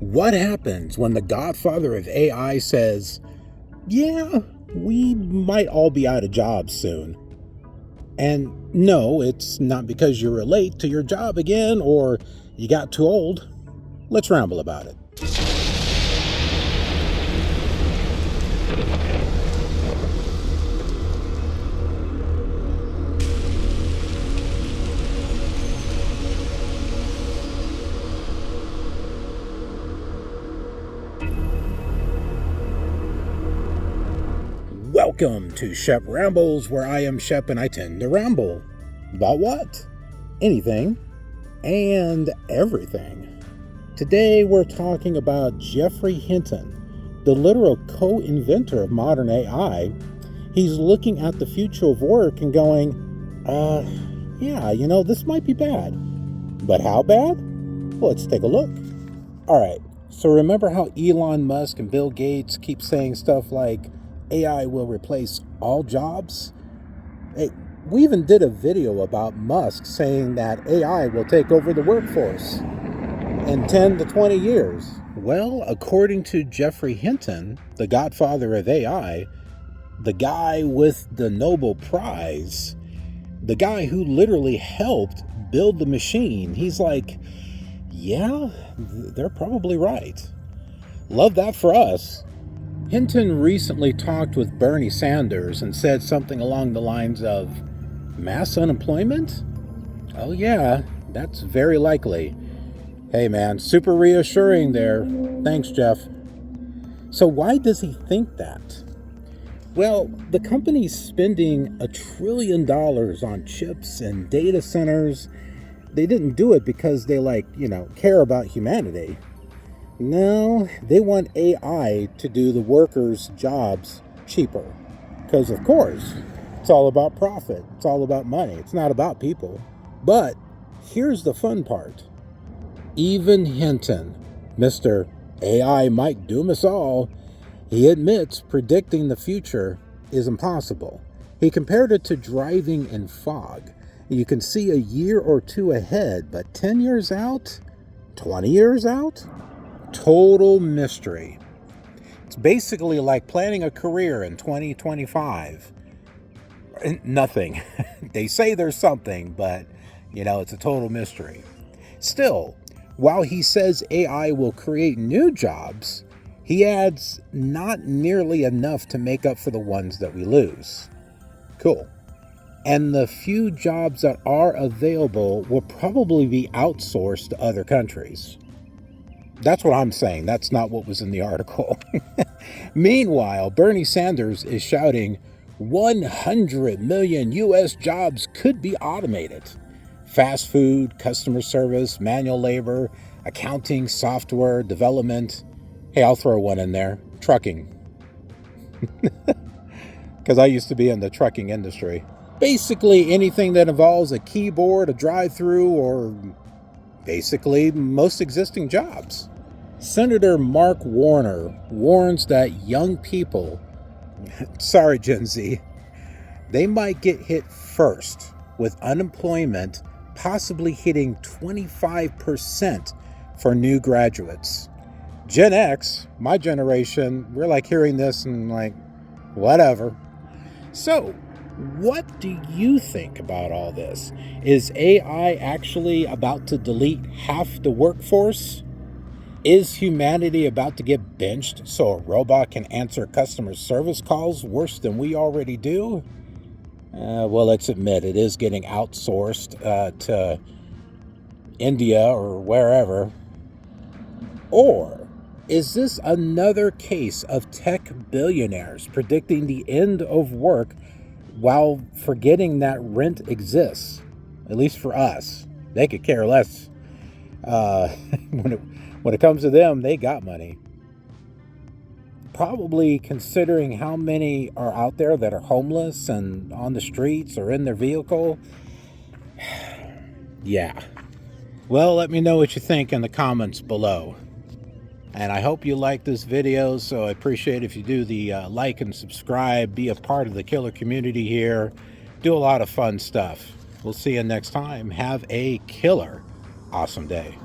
What happens when the Godfather of AI says, yeah, we might all be out of jobs soon? And no, it's not because you're late to your job again or you got too old. Let's ramble about it. Welcome to Shep Rambles, where I am Shep and I tend to ramble. About what? Anything and everything. Today we're talking about Geoffrey Hinton, the literal co-inventor of modern AI. He's looking at the future of work and going, this might be bad. But how bad? Well, let's take a look. All right, so remember how Elon Musk and Bill Gates keep saying stuff like, AI will replace all jobs? Hey, we even did a video about Musk saying that AI will take over the workforce in 10 to 20 years. Well, according to Geoffrey Hinton, the Godfather of AI, the guy with the Nobel Prize, the guy who literally helped build the machine, he's like, yeah, they're probably right. Love that for us. Hinton recently talked with Bernie Sanders and said something along the lines of, mass unemployment? Oh yeah, that's very likely. Hey man, super reassuring there. Thanks, Jeff. So why does he think that? Well, the company's spending $1 trillion on chips and data centers. They didn't do it because they care about humanity. No, they want AI to do the workers' jobs cheaper. Because, of course, it's all about profit. It's all about money. It's not about people. But here's the fun part. Even Hinton, Mr. AI might doom us all, he admits predicting the future is impossible. He compared it to driving in fog. You can see a year or two ahead, but 10 years out? 20 years out? Total mystery. It's basically like planning a career in 2025. Nothing. They say there's something, but, it's a total mystery. Still, while he says AI will create new jobs, he adds not nearly enough to make up for the ones that we lose. Cool. And the few jobs that are available will probably be outsourced to other countries. That's what I'm saying. That's not what was in the article. Meanwhile, Bernie Sanders is shouting 100 million U.S. jobs could be automated. Fast food, customer service, manual labor, accounting, software, development. Hey, I'll throw one in there. Trucking. Because I used to be in the trucking industry. Basically anything that involves a keyboard, a drive-through, or basically most existing jobs. Senator Mark Warner warns that young people, sorry Gen Z, they might get hit first with unemployment possibly hitting 25% for new graduates. Gen X, my generation, we're like hearing this and like, whatever. So, what do you think about all this? Is AI actually about to delete half the workforce? Is humanity about to get benched so a robot can answer customer service calls worse than we already do? Well, let's admit it is getting outsourced to India or wherever. Or is this another case of tech billionaires predicting the end of work while forgetting that rent exists? At least for us. They could care less. When it comes to them, they got money. Probably considering how many are out there that are homeless and on the streets or in their vehicle. Yeah. Well, let me know what you think in the comments below. And I hope you like this video, so I appreciate if you do the like and subscribe, be a part of the KILR community here, do a lot of fun stuff. We'll see you next time. Have a killer awesome day.